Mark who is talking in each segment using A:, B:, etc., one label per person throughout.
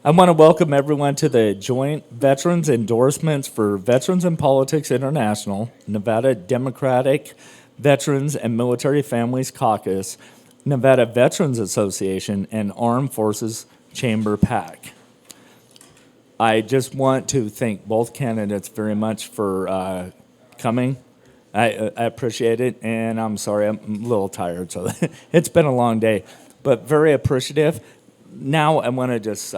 A: I want to welcome everyone to the joint Veterans Endorsements for Veterans in Politics International, Nevada Democratic Veterans and Military Families Caucus, Nevada Veterans Association, and Armed Forces Chamber PAC. I just want to thank both candidates very much for coming. I appreciate it, and I'm sorry, I'm a little tired, so it's been a long day, but very appreciative. Now I want to just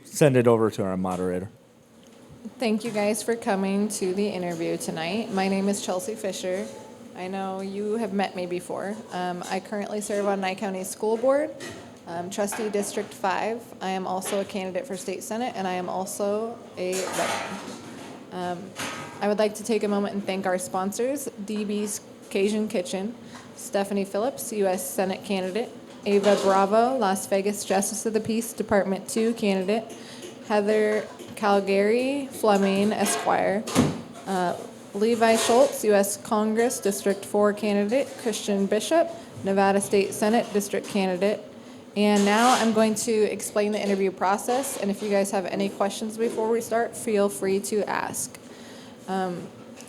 A: send it over to our moderator.
B: Thank you guys for coming to the interview tonight. My name is Chelsea Fisher. I know you have met me before. I currently serve on Nye County School Board, Trustee District 5. I am also a candidate for State Senate, and I am also a veteran. I would like to take a moment and thank our sponsors, DB's Cajun Kitchen, Stephanie Phillips, U.S. Senate candidate, Ava Bravo, Las Vegas Justice of the Peace, Department 2 candidate, Heather Calgary Fleming, Esquire, Levi Schultz, U.S. Congress, District 4 candidate, Christian Bishop, Nevada State Senate District candidate. And now I'm going to explain the interview process, and if you guys have any questions before we start, feel free to ask.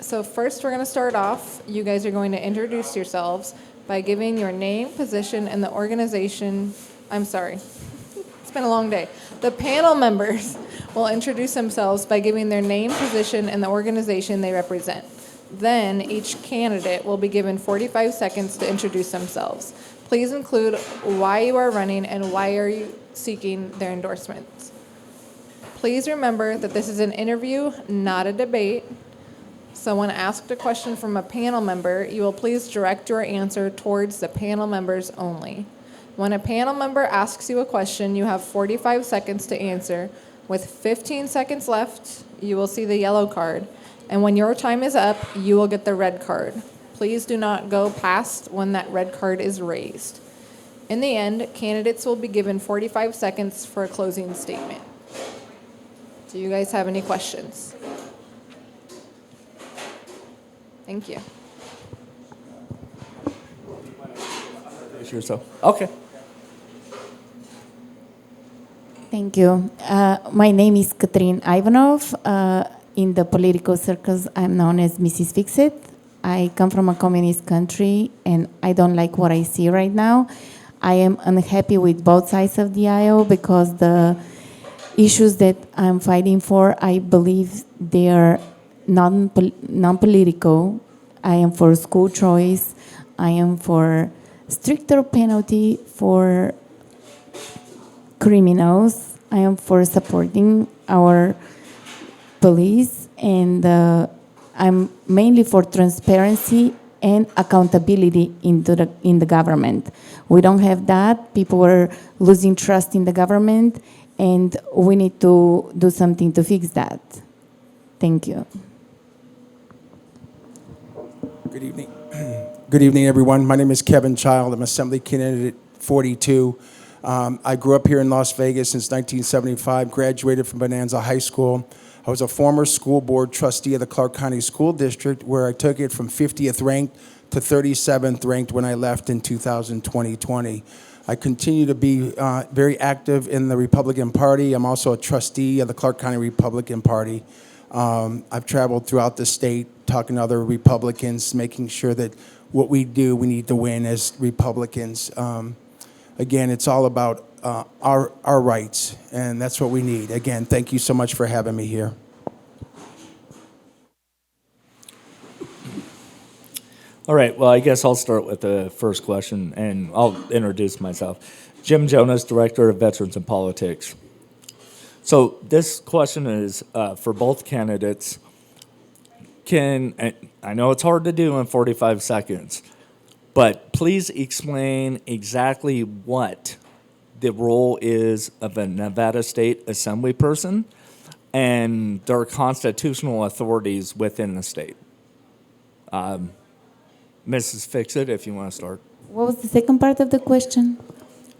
B: So first we're going to start off. You guys are going to introduce yourselves by giving your name, position, and the organization. I'm sorry. It's been a long day. The panel members will introduce themselves by giving their name, position, and the organization they represent. Then each candidate will be given 45 seconds to introduce themselves. Please include why you are running and why are you seeking their endorsements. Please remember that this is an interview, not a debate. So when asked a question from a panel member, you will please direct your answer towards the panel members only. When a panel member asks you a question, you have 45 seconds to answer. With 15 seconds left, you will see the yellow card. And when your time is up, you will get the red card. Please do not go past when that red card is raised. In the end, candidates will be given 45 seconds for a closing statement. Do you guys have any questions? Thank you.
A: Yourself. Okay.
C: Thank you. My name is Katrin Ivanoff. In the political circles, I'm known as Mrs. Fix-It. I come from a communist country, and I don't like what I see right now. I am unhappy with both sides of the aisle because the issues that I'm fighting for, I believe they are non-political. I am for school choice. I am for stricter penalty for criminals. I am for supporting our police, and I'm mainly for transparency and accountability in the government. We don't have that. People are losing trust in the government, and we need to do something to fix that. Thank you.
D: Good evening. Good evening, everyone. My name is Kevin Child. I'm Assembly Candidate 42. I grew up here in Las Vegas since 1975, graduated from Bonanza High School. I was a former school board trustee of the Clark County School District, where I took it from 50th ranked to 37th ranked when I left in 2020. I continue to be very active in the Republican Party. I'm also a trustee of the Clark County Republican Party. I've traveled throughout the state talking to other Republicans, making sure that what we do, we need to win as Republicans. Again, it's all about our rights, and that's what we need. Again, thank you so much for having me here.
A: All right, well, I guess I'll start with the first question, and I'll introduce myself. Jim Jonas, Director of Veterans in Politics. So this question is for both candidates. I know it's hard to do in 45 seconds, but please explain exactly what the role is of a Nevada State Assembly person and their constitutional authorities within the state. Mrs. Fix-It, if you want to start.
C: What was the second part of the question?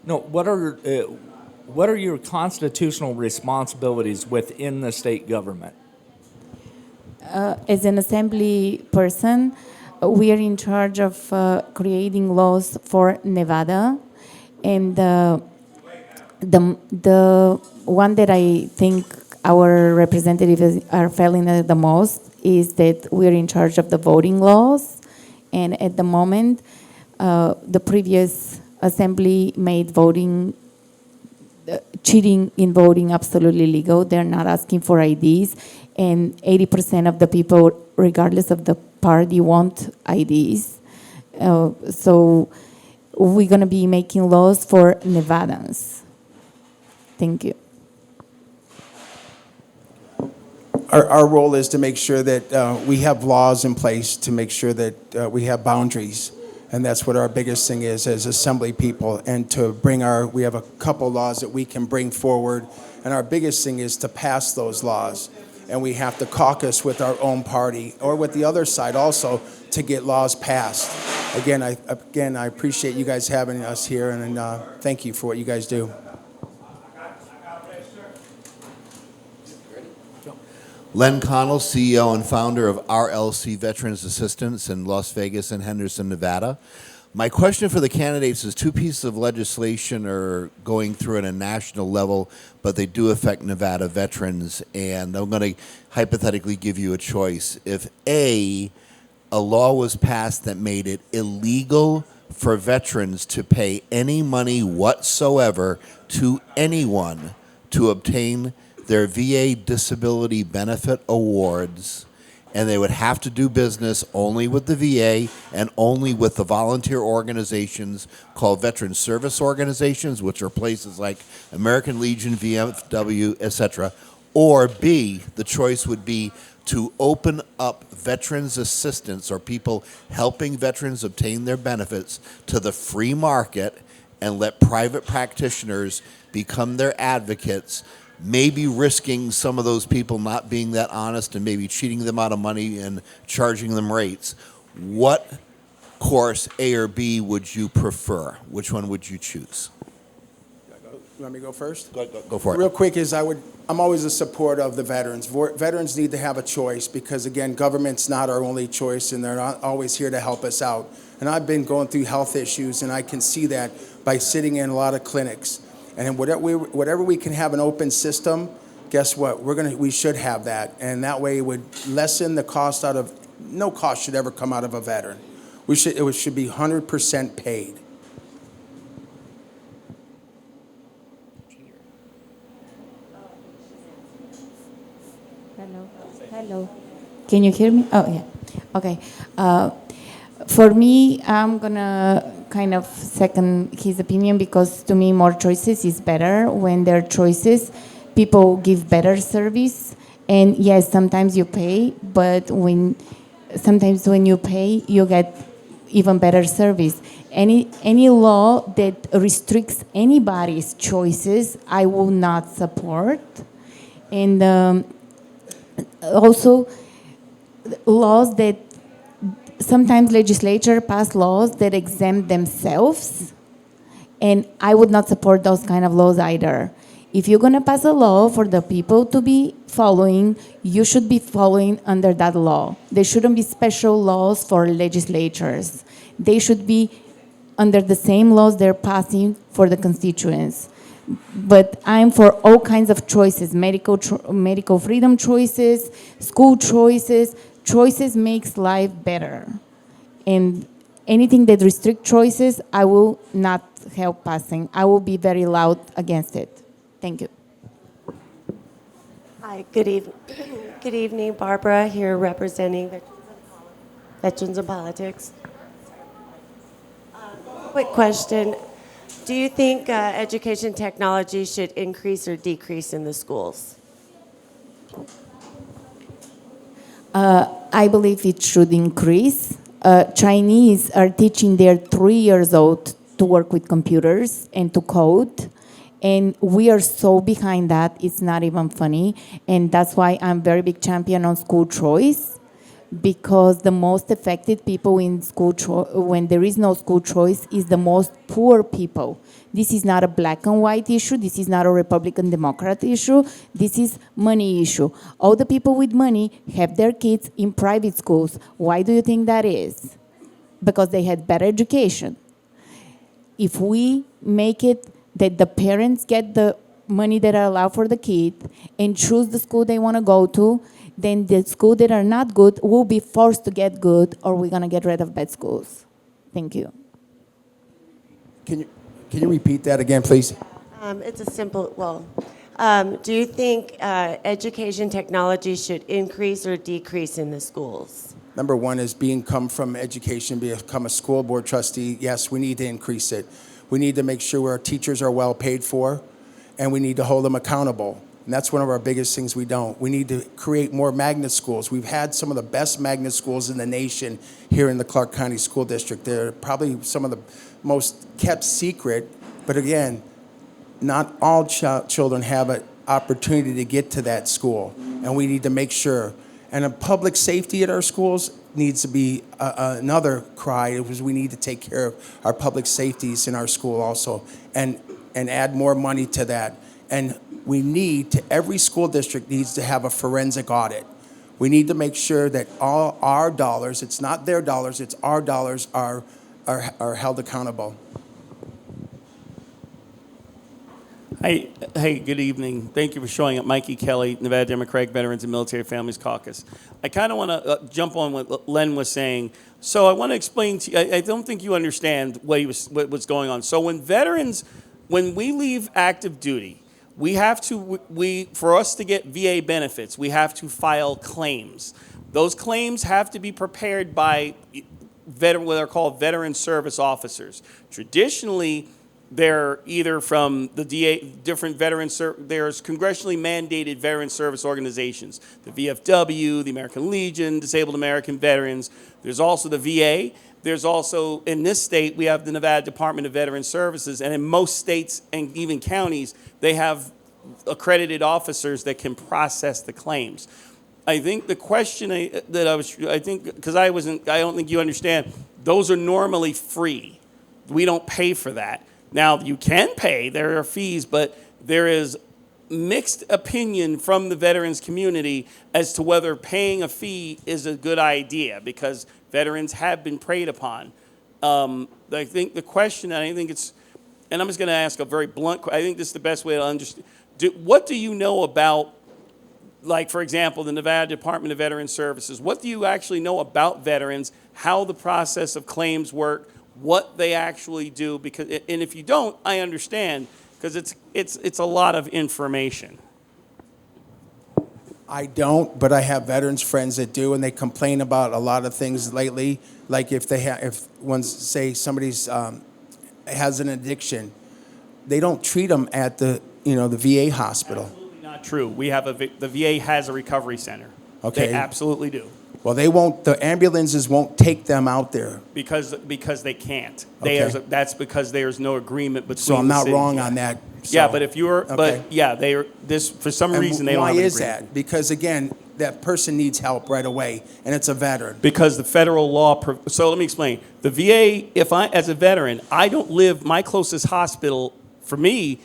A: No, what are your constitutional responsibilities within the state government?
C: As an assembly person, we are in charge of creating laws for Nevada, and The one that I think our representatives are failing at the most is that we're in charge of the voting laws, and at the moment, the previous assembly made voting cheating in voting absolutely legal. They're not asking for IDs, and 80% of the people, regardless of the party, want IDs. So we're going to be making laws for Nevadans. Thank you.
D: Our role is to make sure that we have laws in place to make sure that we have boundaries. And that's what our biggest thing is as assembly people. And to bring we have a couple laws that we can bring forward. And our biggest thing is to pass those laws. And we have to caucus with our own party or with the other side also to get laws passed. Again, I appreciate you guys having us here, and thank you for what you guys do.
E: Len Connell, CEO and founder of RLC Veterans Assistance in Las Vegas and Henderson, Nevada. My question for the candidates is two pieces of legislation are going through at a national level, but they do affect Nevada veterans, and I'm going to hypothetically give you a choice. If A law was passed that made it illegal for veterans to pay any money whatsoever to anyone to obtain their VA disability benefit awards, and they would have to do business only with the VA and only with the volunteer organizations called Veteran Service Organizations, which are places like American Legion, VFW, etc. Or B, the choice would be to open up veterans assistance or people helping veterans obtain their benefits to the free market and let private practitioners become their advocates, maybe risking some of those people not being that honest and maybe cheating them out of money and charging them rates. What course, A or B, would you prefer? Which one would you choose?
D: You want me to go first?
E: Go for it.
D: Real quick I'm always a supporter of the veterans. Veterans need to have a choice because, again, government's not our only choice, and they're not always here to help us out. And I've been going through health issues, and I can see that by sitting in a lot of clinics. And whatever we can have an open system, guess what? We should have that, and that way it would lessen the cost no cost should ever come out of a veteran. It should be 100% paid.
C: Hello. Can you hear me? Oh, yeah. Okay. For me, I'm going to kind of second his opinion because to me, more choices is better. When there are choices, people give better service. And yes, sometimes you pay, but sometimes when you pay, you get even better service. Any law that restricts anybody's choices, I will not support. And also, laws that sometimes legislature pass laws that exempt themselves, and I would not support those kind of laws either. If you're going to pass a law for the people to be following, you should be following under that law. There shouldn't be special laws for legislatures. They should be under the same laws they're passing for the constituents. But I'm for all kinds of choices, medical freedom choices, school choices. Choices makes life better. And anything that restricts choices, I will not help passing. I will be very loud against it. Thank you.
F: Hi, good evening. Good evening, Barbara, here representing Veterans in Politics. Quick question. Do you think education technology should increase or decrease in the schools?
C: I believe it should increase. Chinese are teaching their 3 years old to work with computers and to code. And we are so behind that, it's not even funny. And that's why I'm very big champion on school choice, because the most affected people in school when there is no school choice is the most poor people. This is not a black and white issue. This is not a Republican Democrat issue. This is money issue. All the people with money have their kids in private schools. Why do you think that is? Because they had better education. If we make it that the parents get the money that are allowed for the kid and choose the school they want to go to, then the school that are not good will be forced to get good, or we're going to get rid of bad schools. Thank you.
D: Can you repeat that again, please?
F: It's a simple, do you think education technology should increase or decrease in the schools?
D: Number one is come from education, become a school board trustee. Yes, we need to increase it. We need to make sure our teachers are well paid for, and we need to hold them accountable. And that's one of our biggest things we don't. We need to create more magnet schools. We've had some of the best magnet schools in the nation here in the Clark County School District. They're probably some of the most kept secret, but again, not all children have an opportunity to get to that school, and we need to make sure. And public safety at our schools needs to be another cry, because we need to take care of our public safeties in our school also, and add more money to that. And we need to, every school district needs to have a forensic audit. We need to make sure that all our dollars, it's not their dollars, it's our dollars, are held accountable.
G: Hey, good evening. Thank you for showing up. Mikey Kelly, Nevada Democratic Veterans and Military Families Caucus. I kind of want to jump on what Len was saying. So I want to explain to you, I don't think you understand what was going on. So when we leave active duty, for us to get VA benefits, we have to file claims. Those claims have to be prepared by what are called veteran service officers. Traditionally, they're either from the DA, different there's congressionally mandated veteran service organizations, the VFW, the American Legion, Disabled American Veterans. There's also the VA. There's also, in this state, we have the Nevada Department of Veteran Services, and in most states and even counties, they have accredited officers that can process the claims. I think the question because I don't think you understand, those are normally free. We don't pay for that. Now, you can pay, there are fees, but there is mixed opinion from the veterans community as to whether paying a fee is a good idea, because veterans have been preyed upon. I think the question, and I'm just going to ask a very blunt question, I think this is the best way to understand. What do you know about, like, for example, the Nevada Department of Veteran Services? What do you actually know about veterans, how the process of claims work, what they actually do? And if you don't, I understand, because it's a lot of information.
D: I don't, but I have veterans friends that do, and they complain about a lot of things lately. Like if say somebody's has an addiction, they don't treat them at the VA hospital.
G: Absolutely not true. The VA has a recovery center.
D: Okay.
G: They absolutely do.
D: Well, the ambulances won't take them out there.
G: Because they can't.
D: Okay.
G: That's because there's no agreement between.
D: So I'm not
G: the
D: wrong on that. So,
G: yeah, but if you're,
D: okay.
G: for some reason they don't have
D: why
G: an
D: is
G: agreement.
D: that? Because again, that person needs help right away, and it's a veteran.
G: Because the federal law, so let me explain. The VA, as a veteran, my closest hospital for me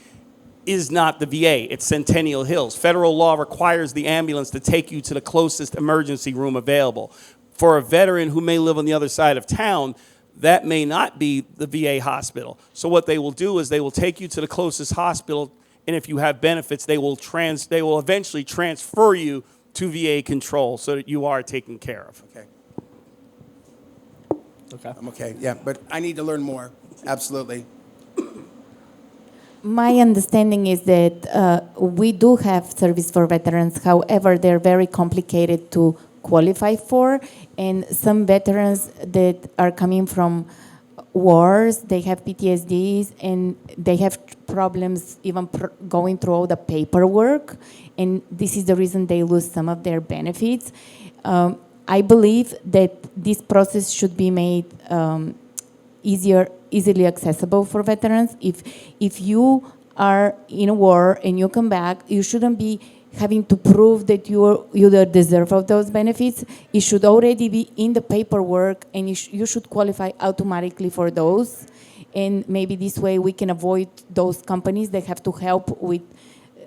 G: is not the VA, it's Centennial Hills. Federal law requires the ambulance to take you to the closest emergency room available. For a veteran who may live on the other side of town, that may not be the VA hospital. So what they will do is they will take you to the closest hospital, and if you have benefits, they will eventually transfer you to VA control so that you are taken care of.
D: Okay.
A: Okay.
D: I'm okay. Yeah, but I need to learn more. Absolutely.
C: My understanding is that we do have service for veterans. However, they're very complicated to qualify for. And some veterans that are coming from wars, they have PTSDs, and they have problems even going through all the paperwork. And this is the reason they lose some of their benefits. I believe that this process should be made easily accessible for veterans. If you are in a war and you come back, you shouldn't be having to prove that you deserve of those benefits. It should already be in the paperwork, and you should qualify automatically for those. And maybe this way we can avoid those companies that have to help with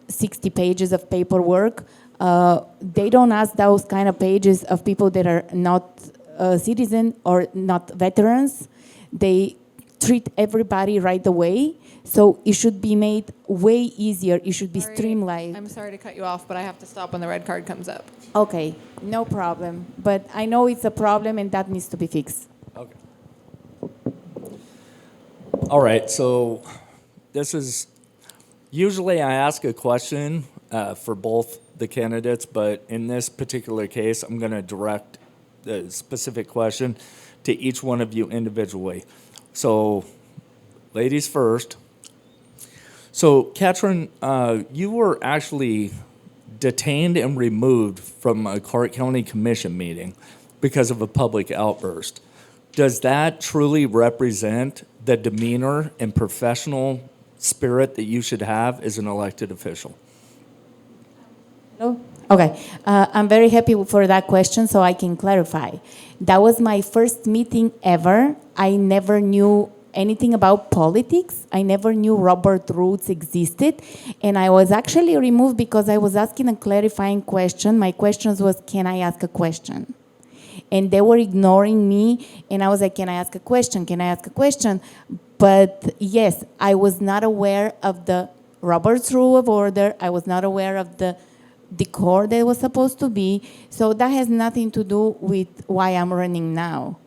C: 60 pages of paperwork. They don't ask those kind of pages of people that are not citizen or not veterans. They treat everybody right away. So it should be made way easier. It should be
B: Sorry,
C: streamlined.
B: I'm sorry to cut you off, but I have to stop when the red card comes up.
C: Okay, no problem. But I know it's a problem and that needs to be fixed.
A: Okay. All right, so this is, usually I ask a question for both the candidates, but in this particular case, I'm going to direct the specific question to each one of you individually. So, ladies first. So, Katrin, you were actually detained and removed from a Clark County Commission meeting because of a public outburst. Does that truly represent the demeanor and professional spirit that you should have as an elected official?
C: Hello? Okay. I'm very happy for that question, so I can clarify. That was my first meeting ever. I never knew anything about politics. I never knew Robert Rules existed. And I was actually removed because I was asking a clarifying question. My questions was, can I ask a question? And they were ignoring me, and I was like, can I ask a question? Can I ask a question? But yes, I was not aware of the Robert's Rule of Order. I was not aware of the decor that was supposed to be. So that has nothing to do with why I'm running now.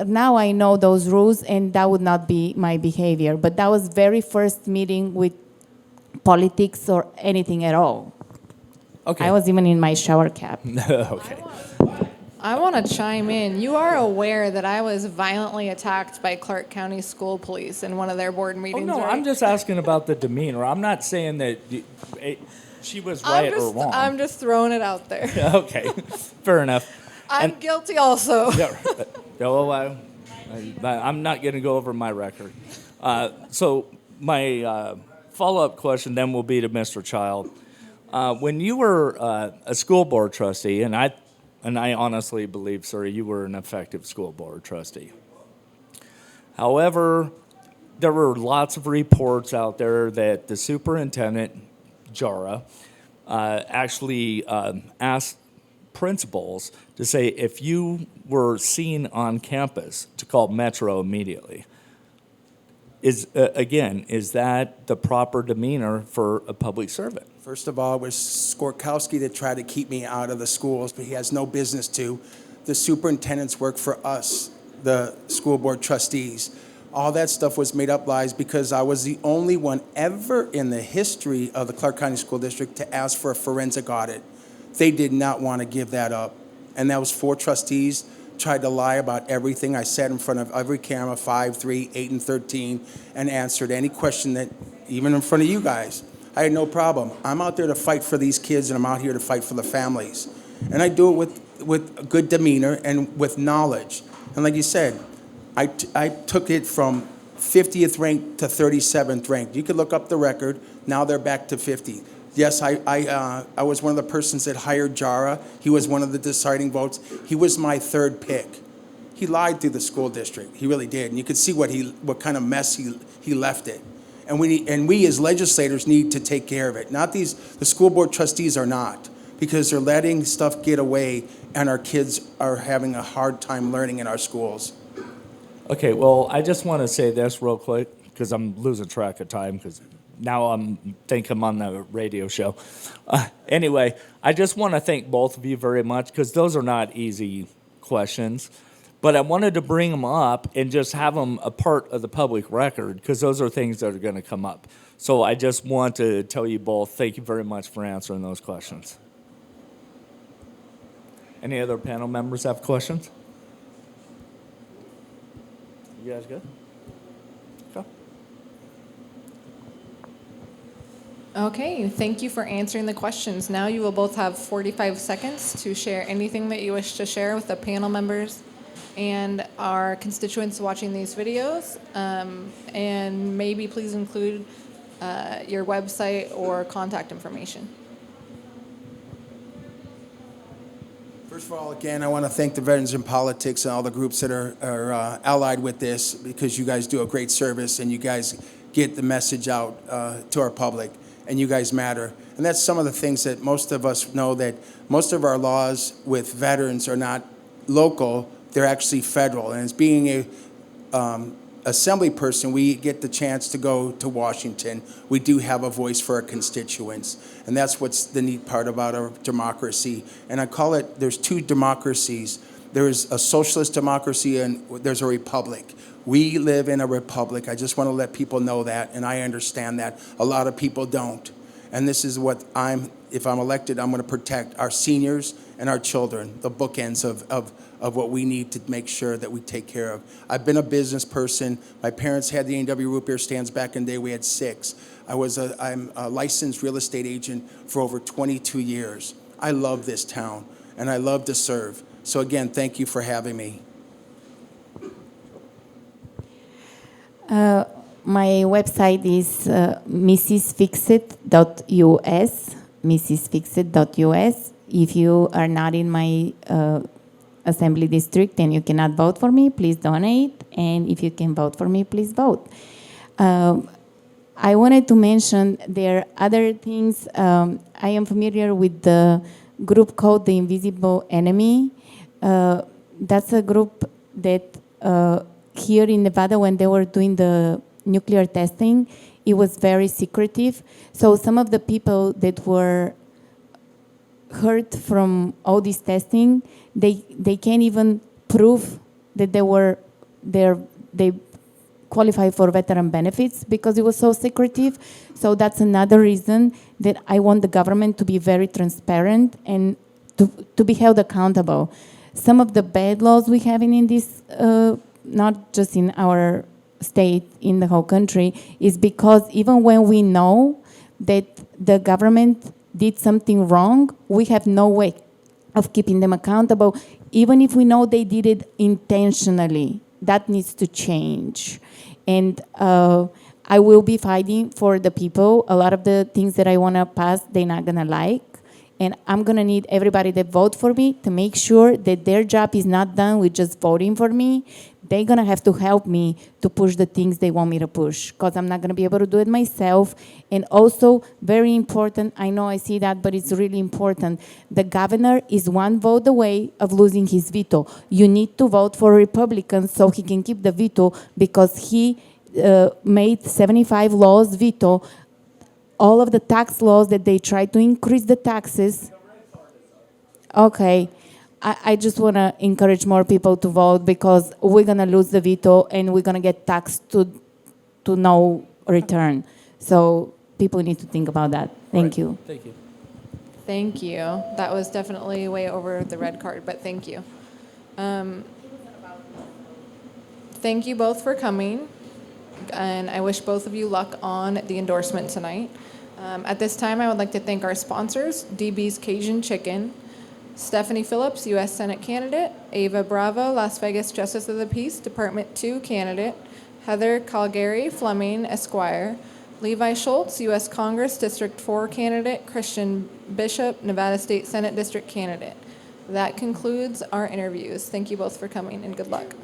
C: Now I know those rules, and that would not be my behavior. But that was very first meeting with politics or anything at all.
A: Okay.
C: I was even in my shower cap.
A: Okay.
B: I want to chime in. You are aware that I was violently attacked by Clark County School Police in one of their board
A: Oh,
B: meetings.
A: no,
B: right?
A: I'm just asking about the demeanor. I'm not saying that she was right or wrong.
B: I'm just throwing it out there.
A: Okay, fair enough.
B: I'm guilty also.
A: Yeah, well, I'm not going to go over my record. So my follow-up question then will be to Mr. Child. When you were a school board trustee, and I honestly believe, sir, you were an effective school board trustee. However, there were lots of reports out there that the superintendent, Jara, actually asked principals to say if you were seen on campus to call Metro immediately. Is that the proper demeanor for a public servant?
D: First of all, it was Skorkowski that tried to keep me out of the schools, but he has no business to. The superintendents work for us, the school board trustees. All that stuff was made up lies because I was the only one ever in the history of the Clark County School District to ask for a forensic audit. They did not want to give that up. And that was 4 trustees, tried to lie about everything. I sat in front of every camera, 5, 3, 8, and 13, and answered any question that, even in front of you guys. I had no problem. I'm out there to fight for these kids, and I'm out here to fight for the families. And I do it with good demeanor and with knowledge. And like you said, I took it from 50th ranked to 37th ranked. You could look up the record. Now they're back to 50. Yes, I was one of the persons that hired Jara. He was one of the deciding votes. He was my 3rd pick. He lied through the school district. He really did. And you could see what kind of mess he left it. And we as legislators need to take care of it. The school board trustees are not, because they're letting stuff get away, and our kids are having a hard time learning in our schools.
A: Okay, well, I just want to say this real quick because I'm losing track of time because now I'm on the radio show. Anyway, I just want to thank both of you very much because those are not easy questions. But I wanted to bring them up and just have them a part of the public record because those are things that are going to come up. So I just want to tell you both, thank you very much for answering those questions. Any other panel members have questions? You guys good? Go.
B: Okay, thank you for answering the questions. Now you will both have 45 seconds to share anything that you wish to share with the panel members and our constituents watching these videos. And maybe please include your website or contact information.
D: First of all, again, I want to thank the Veterans in Politics and all the groups that are allied with this, because you guys do a great service and you guys get the message out to our public, and you guys matter. And that's some of the things that most of us know, that most of our laws with veterans are not local, they're actually federal. And as being a assembly person, we get the chance to go to Washington. We do have a voice for our constituents, and that's what's the neat part about our democracy. And I call it, there's two democracies. There's a socialist democracy and there's a republic. We live in a republic. I just want to let people know that, and I understand that. A lot of people don't. And this is what if I'm elected, I'm going to protect our seniors and our children, the bookends of what we need to make sure that we take care of. I've been a business person. My parents had the A&W root beer stands back in the day. We had 6. I'm a licensed real estate agent for over 22 years. I love this town, and I love to serve. So again, thank you for having me.
C: My website is mrsfixit.us, mrsfixit.us. If you are not in my assembly district and you cannot vote for me, please donate. And if you can vote for me, please vote. I wanted to mention there are other things. I am familiar with the group called the Invisible Enemy. That's a group that here in Nevada, when they were doing the nuclear testing, it was very secretive. So some of the people that were hurt from all this testing, they can't even prove that they qualify for veteran benefits because it was so secretive. So that's another reason that I want the government to be very transparent and to be held accountable. Some of the bad laws we have in this, not just in our state, in the whole country, is because even when we know that the government did something wrong, we have no way of keeping them accountable. Even if we know they did it intentionally, that needs to change. And I will be fighting for the people. A lot of the things that I want to pass, they're not going to like. And I'm going to need everybody that vote for me to make sure that their job is not done with just voting for me. They're going to have to help me to push the things they want me to push, because I'm not going to be able to do it myself. And also, very important, I know I see that, but it's really important. The governor is one vote away of losing his veto. You need to vote for Republicans so he can keep the veto, because he made 75 laws veto. All of the tax laws that they try to increase the taxes. Okay. I just want to encourage more people to vote, because we're going to lose the veto and we're going to get taxed to no return. So people need to think about that. Thank you.
A: Thank you.
B: Thank you. That was definitely way over the red card, but thank you. Thank you both for coming, and I wish both of you luck on the endorsement tonight. At this time, I would like to thank our sponsors, DB's Cajun Chicken, Stephanie Phillips, U.S. Senate candidate, Ava Bravo, Las Vegas Justice of the Peace, Department 2 candidate, Heather Calgary Fleming, Esquire, Levi Schultz, U.S. Congress, District 4 candidate, Christian Bishop, Nevada State Senate District candidate. That concludes our interviews. Thank you both for coming, and good luck.